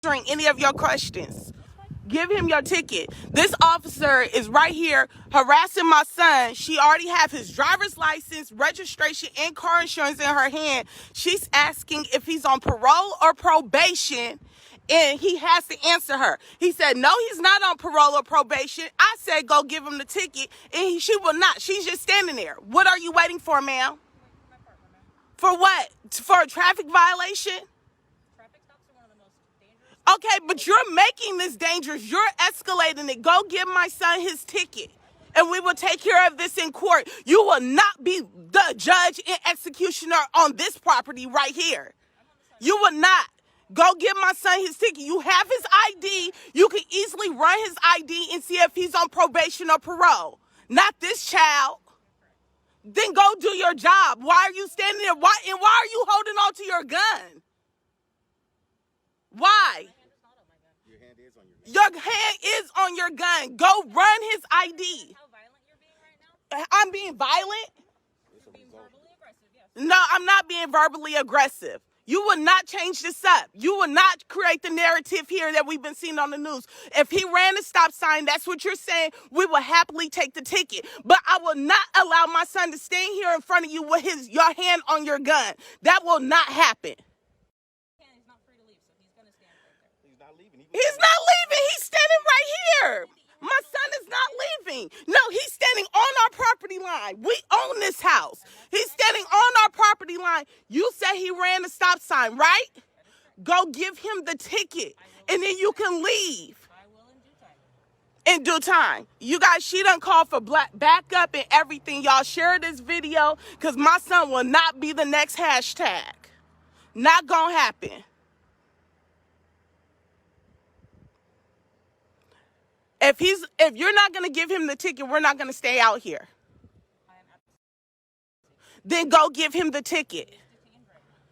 answering any of your questions. Give him your ticket. This officer is right here harassing my son. She already have his driver's license, registration, and car insurance in her hand. She's asking if he's on parole or probation, and he has to answer her. He said, no, he's not on parole or probation. I said, go give him the ticket, and she will not. She's just standing there. What are you waiting for, ma'am? For what? For a traffic violation? Okay, but you're making this dangerous. You're escalating it. Go give my son his ticket, and we will take care of this in court. You will not be the judge and executioner on this property right here. You will not. Go give my son his ticket. You have his ID. You can easily run his ID and see if he's on probation or parole. Not this child. Then go do your job. Why are you standing there? Why are you holding on to your gun? Why? Your hand is on your gun. Go run his ID. How violent you're being right now? I'm being violent? You're being verbally aggressive, yes. No, I'm not being verbally aggressive. You will not change this up. You will not create the narrative here that we've been seeing on the news. If he ran a stop sign, that's what you're saying, we will happily take the ticket. But I will not allow my son to stand here in front of you with your hand on your gun. That will not happen. He's not free to leave, so he's going to stand right there. He's not leaving. He's not leaving. He's standing right here. My son is not leaving. No, he's standing on our property line. We own this house. He's standing on our property line. You said he ran a stop sign, right? Go give him the ticket, and then you can leave. I will in due time. In due time. You guys, she done called for backup and everything. Y'all share this video, because my son will not be the next hashtag. Not gonna happen. If you're not going to give him the ticket, we're not going to stay out here. Then go give him the ticket.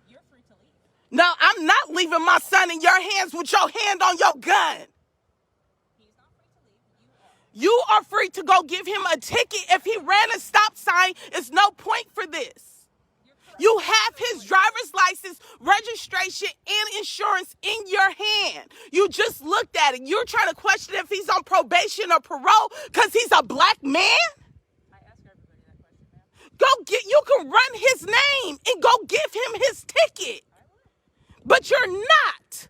You're free to leave. No, I'm not leaving my son in your hands with your hand on your gun. He's not free to leave. You are free to go give him a ticket. If he ran a stop sign, it's no point for this. You have his driver's license, registration, and insurance in your hand. You just looked at it. You're trying to question if he's on probation or parole because he's a black man? I ask everybody that question, ma'am. You can run his name and go give him his ticket. But you're not.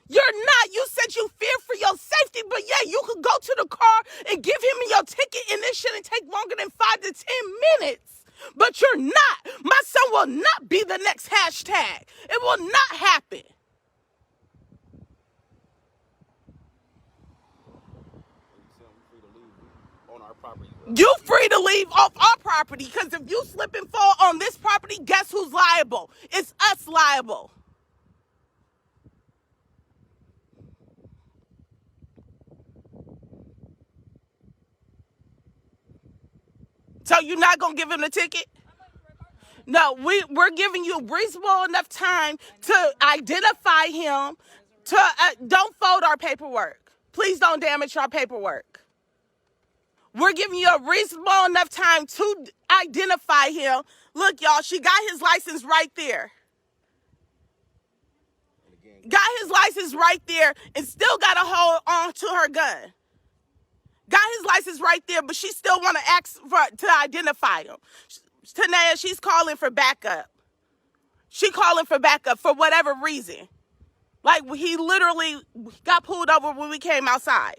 You're not. You said you fear for your safety, but yeah, you could go to the car and give him your ticket, and this shouldn't take longer than 5 to 10 minutes. But you're not. My son will not be the next hashtag. It will not happen. You free to leave off our property, because if you slip and fall on this property, guess who's liable? It's us liable. So you're not going to give him the ticket? No, we're giving you reasonable enough time to identify him. Don't fold our paperwork. Please don't damage our paperwork. We're giving you a reasonable enough time to identify him. Look, y'all, she got his license right there. Got his license right there and still got to hold on to her gun. Got his license right there, but she still want to ask to identify him. Tanea, she's calling for backup. She calling for backup for whatever reason. Like, he literally got pulled over when we came outside.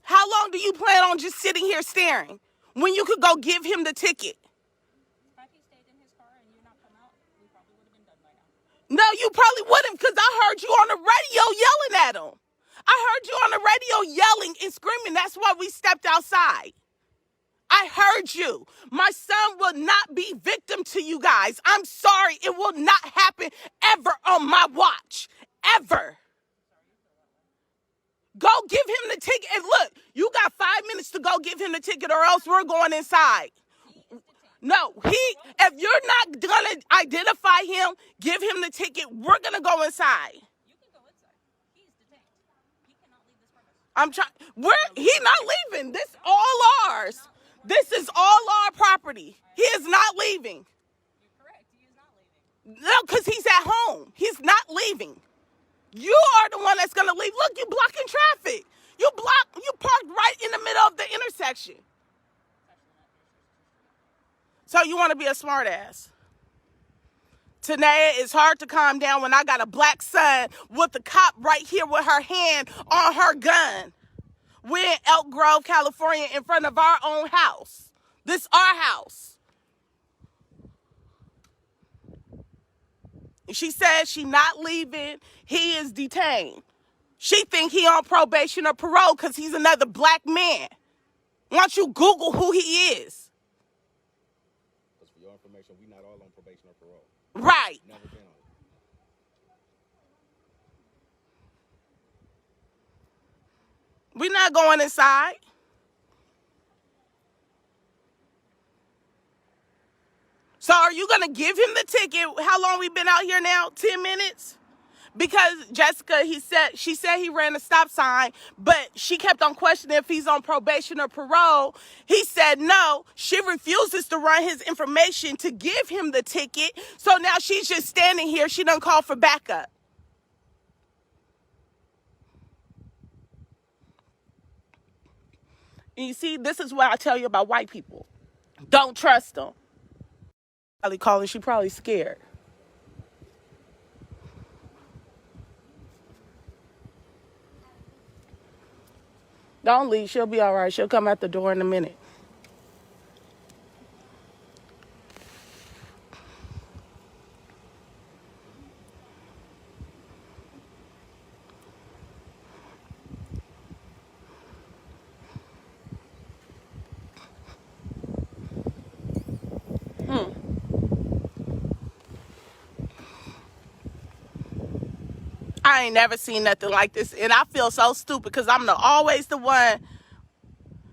How long do you plan on just sitting here staring when you could go give him the ticket? If he stayed in his car and you not come out, we probably would have been done by now. No, you probably wouldn't, because I heard you on the radio yelling at him. I heard you on the radio yelling and screaming. That's why we stepped outside. I heard you. My son will not be victim to you guys. I'm sorry. It will not happen ever on my watch. Ever. Go give him the ticket. And look, you got 5 minutes to go give him the ticket, or else we're going inside. No, if you're not going to identify him, give him the ticket, we're going to go inside. You can go inside. He's detained. He cannot leave this premise. He's not leaving. This all ours. This is all our property. He is not leaving. You're correct. He is not leaving. No, because he's at home. He's not leaving. You are the one that's going to leave. Look, you blocking traffic. You parked right in the middle of the intersection. So you want to be a smart ass. Tanea, it's hard to calm down when I got a black son with the cop right here with her hand on her gun. We're in Elk Grove, California, in front of our own house. This our house. She says she not leaving. He is detained. She think he on probation or parole because he's another black man. Why don't you Google who he is? Because for your information, we not all on probation or parole. Right. Never been on it. We're not going inside. So are you going to give him the ticket? How long we been out here now? 10 minutes? Because Jessica, she said he ran a stop sign, but she kept on questioning if he's on probation or parole. He said no. She refuses to run his information to give him the ticket. So now she's just standing here. She done call for backup. And you see, this is what I tell you about white people. Don't trust them. Calling, she probably scared. Don't leave. She'll be all right. She'll come out the door in a minute. I ain't never seen nothing like this. And I feel so stupid because I'm always the one.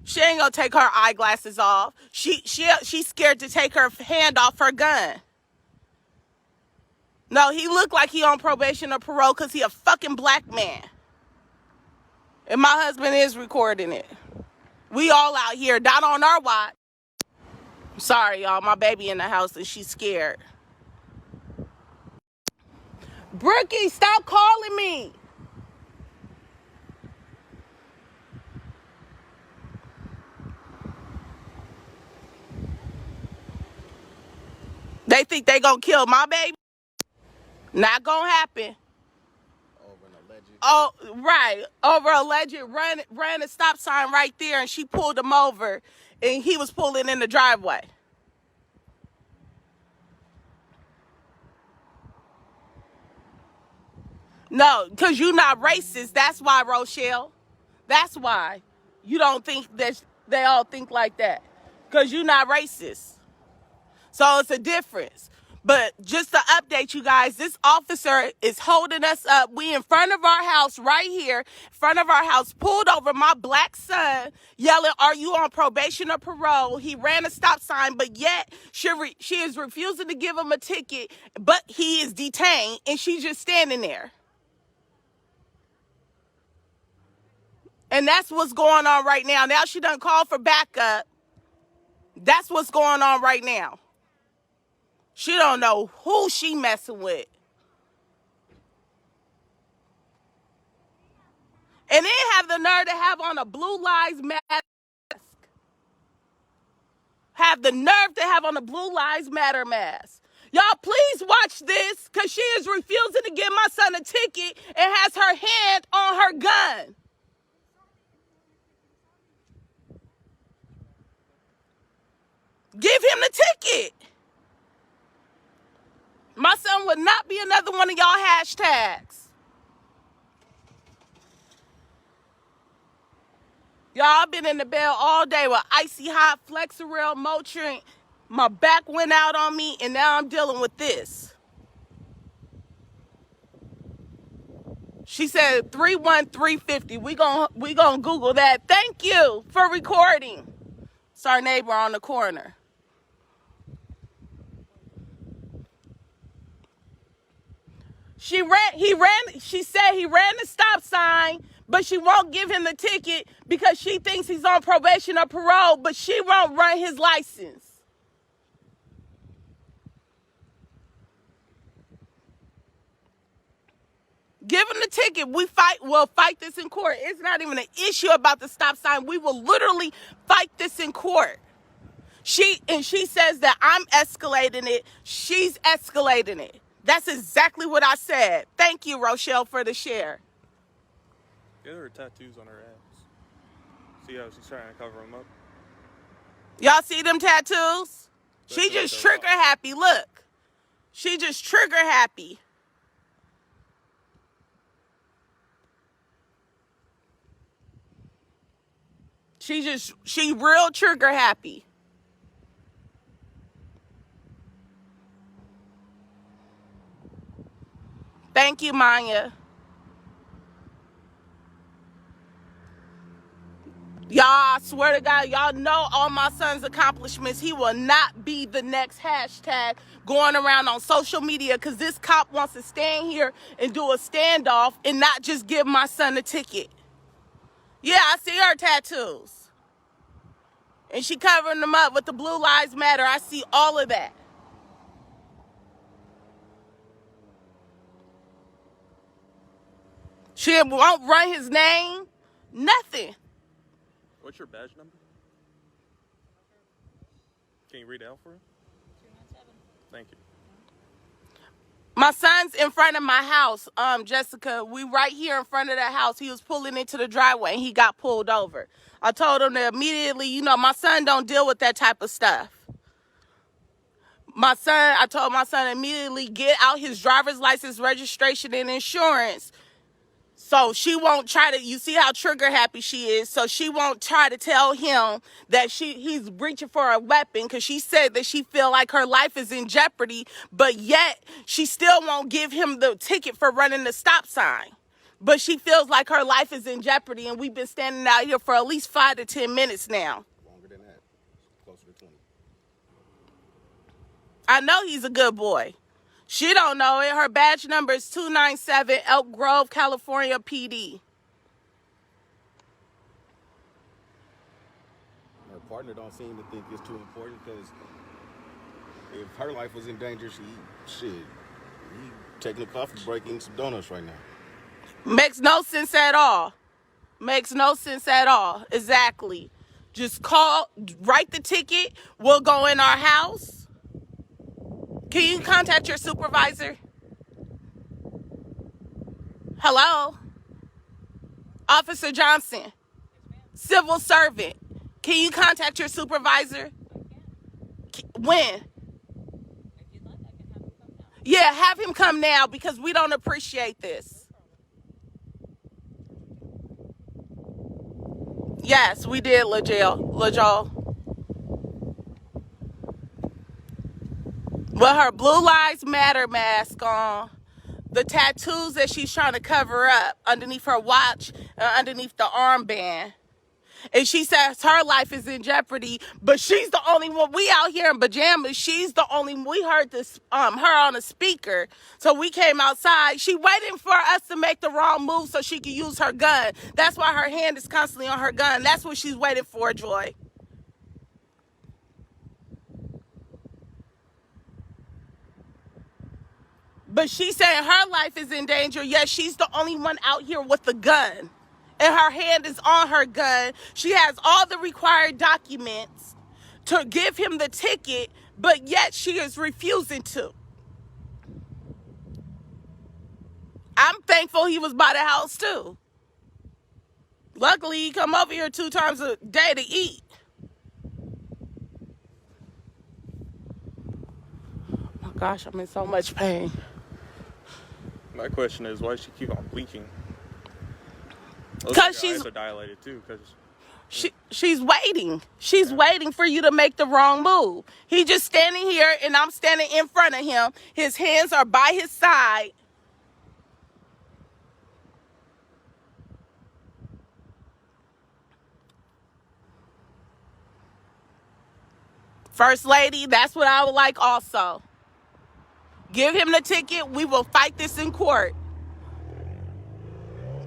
She ain't gonna take her eyeglasses off. She's scared to take her hand off her gun. No, he looked like he on probation or parole because he a fucking black man. And my husband is recording it. We all out here, not on our watch. Sorry, y'all. My baby in the house and she's scared. Brookie, stop calling me. They think they gonna kill my baby? Not gonna happen. Over an alleged. Oh, right. Over alleged ran a stop sign right there and she pulled him over and he was pulling in the driveway. No, because you're not racist. That's why, Rochelle. That's why. You don't think that they all think like that. Because you're not racist. So it's a difference. But just to update you guys, this officer is holding us up. We in front of our house right here, in front of our house, pulled over my black son, yelling, "Are you on probation or parole?" He ran a stop sign, but yet she is refusing to give him a ticket, but he is detained, and she's just standing there. And that's what's going on right now. Now she done called for backup. That's what's going on right now. She don't know who she messing with. And then have the nerve to have on a Blue Lives Matter mask. Have the nerve to have on a Blue Lives Matter mask. Y'all, please watch this, because she is refusing to give my son a ticket and has her hand on her gun. Give him the ticket. My son would not be another one of y'all hashtags. Y'all, I've been in the bed all day with icy hot Flexeril, Motrin. My back went out on me, and now I'm dealing with this. She said 31350. We gonna Google that. Thank you for recording. It's our neighbor on the corner. She said he ran the stop sign, but she won't give him the ticket because she thinks he's on probation or parole, but she won't run his license. Give him the ticket. We'll fight this in court. It's not even an issue about the stop sign. We will literally fight this in court. She says that I'm escalating it. She's escalating it. That's exactly what I said. Thank you, Rochelle, for the share. Yeah, there are tattoos on her ass. See how she's trying to cover them up? Y'all see them tattoos? She just trigger happy. Look. She just trigger happy. She real trigger happy. Thank you, Maya. Y'all, I swear to God, y'all know all my son's accomplishments. He will not be the next hashtag going around on social media because this cop wants to stand here and do a standoff and not just give my son a ticket. Yeah, I see her tattoos. And she covering them up with the Blue Lives Matter. I see all of that. She won't run his name. Nothing. What's your badge number? Can you read it out for him? 297. Thank you. My son's in front of my house, Jessica. We right here in front of the house. He was pulling into the driveway and he got pulled over. I told him to immediately, my son don't deal with that type of stuff. I told my son immediately get out his driver's license, registration, and insurance. So she won't try to, you see how trigger happy she is, so she won't try to tell him that he's reaching for a weapon because she said that she feel like her life is in jeopardy, but yet she still won't give him the ticket for running the stop sign. But she feels like her life is in jeopardy, and we've been standing out here for at least 5 to 10 minutes now. Longer than that. Closer to 20. I know he's a good boy. She don't know it. Her badge number is 297 Elk Grove, California, PD. Her partner don't seem to think it's too important because if her life was in danger, he taking a coffee break, eating some donuts right now. Makes no sense at all. Makes no sense at all. Exactly. Just write the ticket. We'll go in our house. Can you contact your supervisor? Hello? Officer Johnson, civil servant. Can you contact your supervisor? When? If you'd like, I can have him come now. Yeah, have him come now because we don't appreciate this. Yes, we did, LaJoe. With her Blue Lives Matter mask on, the tattoos that she's trying to cover up underneath her watch, underneath the armband. And she says her life is in jeopardy, but she's the only one. We out here in pajamas. She's the only one. We heard this, her on a speaker. So we came outside. She waiting for us to make the wrong move so she can use her gun. That's why her hand is constantly on her gun. That's what she's waiting for, Joy. But she's saying her life is in danger, yet she's the only one out here with the gun. And her hand is on her gun. She has all the required documents to give him the ticket, but yet she is refusing to. I'm thankful he was by the house too. Luckily, he come over here 2 times a day to eat. Oh my gosh, I'm in so much pain. My question is, why does she keep on blinking? Because eyes are dilated too. She's waiting. She's waiting for you to make the wrong move. He just standing here, and I'm standing in front of him. His hands are by his side. First Lady, that's what I would like also. Give him the ticket. We will fight this in court.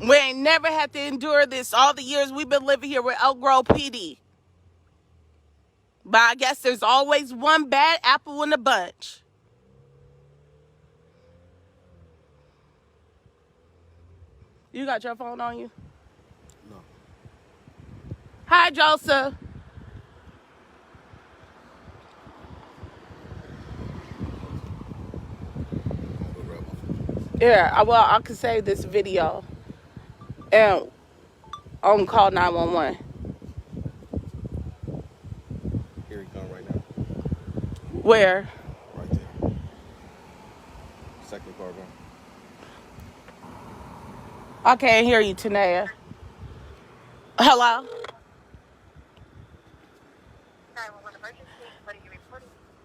We ain't never had to endure this all the years we've been living here with Elk Grove PD. But I guess there's always one bad apple in the bunch. You got your phone on you? No. Hi, Joseph. Yeah, well, I can save this video and on call 911. Here he come right now. Where? Right there. Second car going. I can't hear you, Tanea. Hello?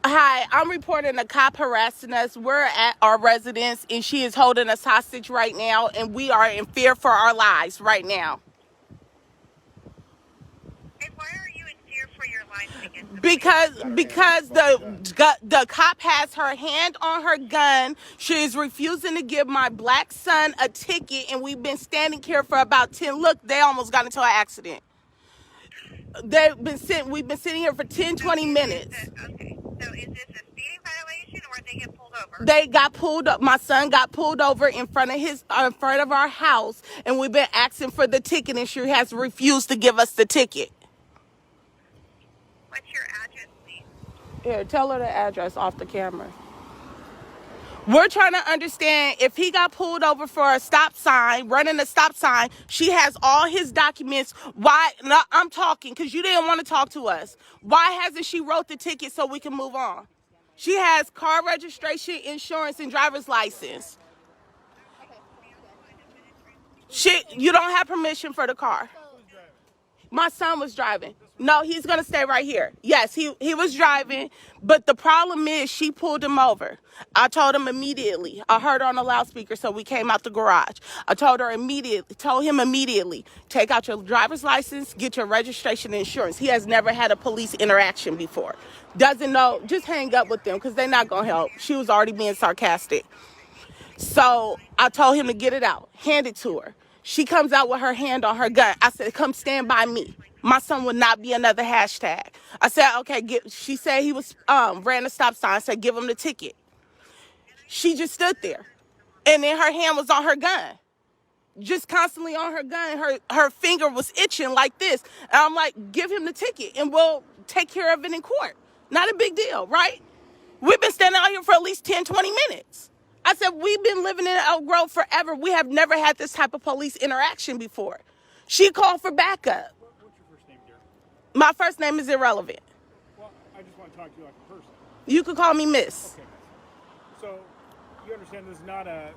Hi, I'm reporting a cop harassing us. We're at our residence, and she is holding us hostage right now, and we are in fear for our lives right now. And why are you in fear for your life against the Because the cop has her hand on her gun. She is refusing to give my black son a ticket, and we've been standing here for about 10. Look, they almost got into an accident. We've been sitting here for 10, 20 minutes. Okay, so is this a speeding violation or they get pulled over? They got pulled up. My son got pulled over in front of our house, and we've been asking for the ticket, and she has refused to give us the ticket. What's your address, please? Here, tell her the address off the camera. We're trying to understand if he got pulled over for a stop sign, running a stop sign. She has all his documents. Why? No, I'm talking because you didn't want to talk to us. Why hasn't she wrote the ticket so we can move on? She has car registration, insurance, and driver's license. You don't have permission for the car. My son was driving. No, he's going to stay right here. Yes, he was driving, but the problem is she pulled him over. I told him immediately. I heard her on the loudspeaker, so we came out the garage. I told him immediately, take out your driver's license, get your registration and insurance. He has never had a police interaction before. Doesn't know, just hang up with them because they're not going to help. She was already being sarcastic. So I told him to get it out, hand it to her. She comes out with her hand on her gun. I said, come stand by me. My son would not be another hashtag. I said, okay, she said he was ran a stop sign. I said, give him the ticket. She just stood there. And then her hand was on her gun. Just constantly on her gun. Her finger was itching like this. And I'm like, give him the ticket and we'll take care of it in court. Not a big deal, right? We've been standing out here for at least 10, 20 minutes. I said, we've been living in Elk Grove forever. We have never had this type of police interaction before. She called for backup. What's your first name, dear? My first name is irrelevant. Well, I just want to talk to you like a person. You could call me Miss. Okay, Miss. So, you understand this is not an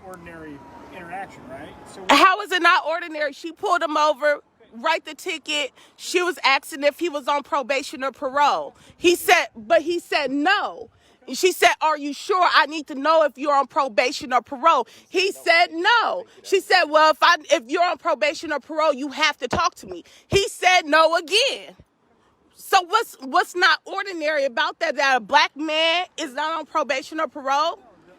ordinary interaction, right? So How is it not ordinary? She pulled him over, write the ticket. She was asking if he was on probation or parole. He said no. She said, are you sure? I need to know if you're on probation or parole. He said no. She said, well, if you're on probation or parole, you have to talk to me. He said no again. So what's not ordinary about that? That a black man is not on probation or parole? the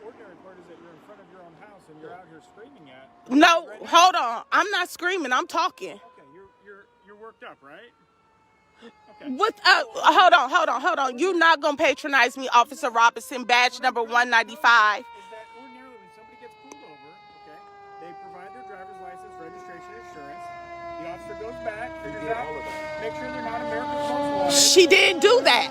unordinary part is that you're in front of your own house and you're out here screaming at. No, hold on. I'm not screaming. I'm talking. Okay, you're worked up, right? Okay. Hold on. You're not going to patronize me, Officer Robinson, badge number 195. Is that ordinarily when somebody gets pulled over, okay, they provide their driver's license, registration, insurance. The officer goes back, figures out, make sure they're not American Coast Law. She didn't do that.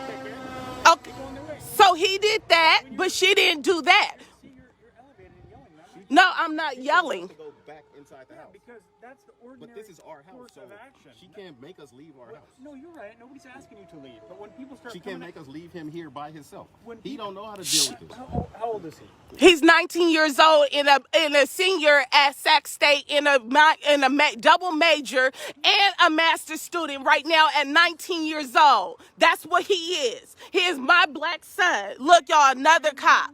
Okay. Go on their way. So he did that, but she didn't do that. See, you're elevated and yelling. No, I'm not yelling. To go back inside the house. Because that's the ordinary But this is our house, course so of action. she can't make us leave our house. No, you're right. Nobody's asking you to leave. But when people start She coming can't make us leave him here by himself. When He people- don't know how to deal with this. How old is he? He's 19 years old in a senior at Sac State in a double major and a master's student right now at 19 years old. That's what he is. He is my black son. Look, y'all, another cop.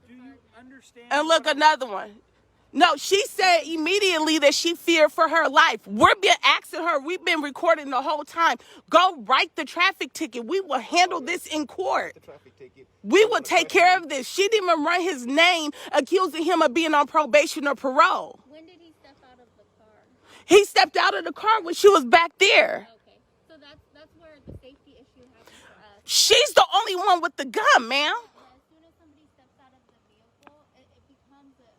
Do you understand? And look, another one. No, she said immediately that she feared for her life. We've been asking her. We've been recording the whole time. Go write the traffic ticket. We will handle this in court. The traffic ticket. We will take care of this. She didn't even run his name, accusing him of being on probation or parole. When did he step He stepped out of the car when she was back there. Okay. So that's where the safety issue happens for us. She's the only one with the gun, ma'am. But as soon as somebody steps out of the vehicle, it becomes a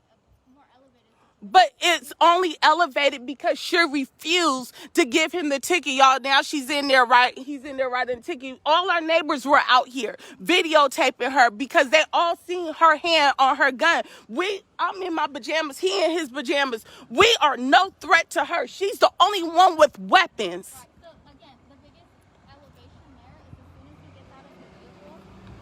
more elevated situation. But it's only elevated because she refused to give him the ticket, y'all. Now she's in there, right? He's in there writing the ticket. All our neighbors were out here videotaping her because they all seen her hand on her gun. I'm in my pajamas, he in his pajamas. We are no threat to her. She's the only one with weapons. Right. So again, the biggest elevation there is as soon as he gets out of the vehicle,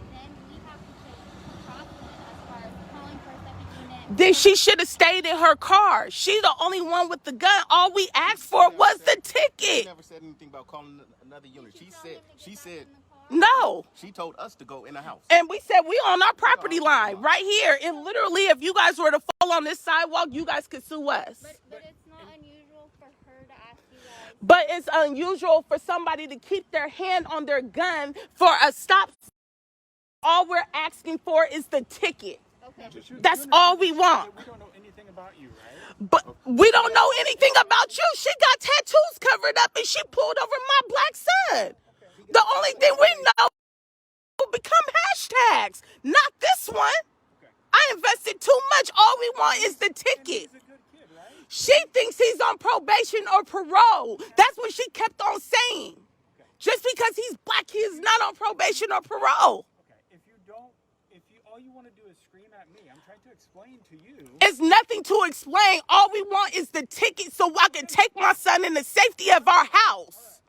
then we have to take precaution as far as calling for a second unit. Then she should have stayed in her car. She's the only one with the gun. All we asked for was the She ticket. never said anything about calling another unit. She said No. she told us to go in the house. And we said we on our property line right here. And literally, if you guys were to fall on this sidewalk, you guys could sue us. But it's not unusual for her to ask you guys. But it's unusual for somebody to keep their hand on their gun for a stop. All we're asking for is the ticket. Okay. That's all we want. We don't know anything about you, right? But we don't know anything about you. She got tattoos covered up and she pulled over my black son. The only thing we know will become hashtags, not this one. I invested too much. All we want is the ticket. He's a good kid, right? She thinks he's on probation or parole. That's what she kept on saying. Just because he's black, he is not on probation or parole. Okay. If all you want to do is scream at me, I'm trying to explain to you. It's nothing to explain. All we want is the ticket so I can take my son in the safety of our house.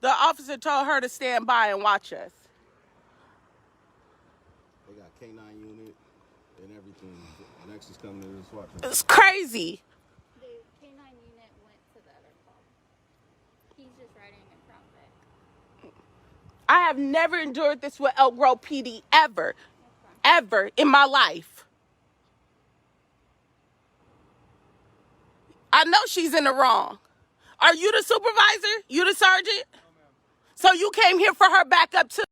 The officer told her to stand by and watch us. They got K9 unit and everything. Next is coming to this SWAT team. It's crazy. The K9 unit went to the other car. He's just riding in front of it. I have never endured this with Elk Grove PD ever in my life. I know she's in the wrong. Are you the supervisor? You the sergeant? So you came here for her backup too?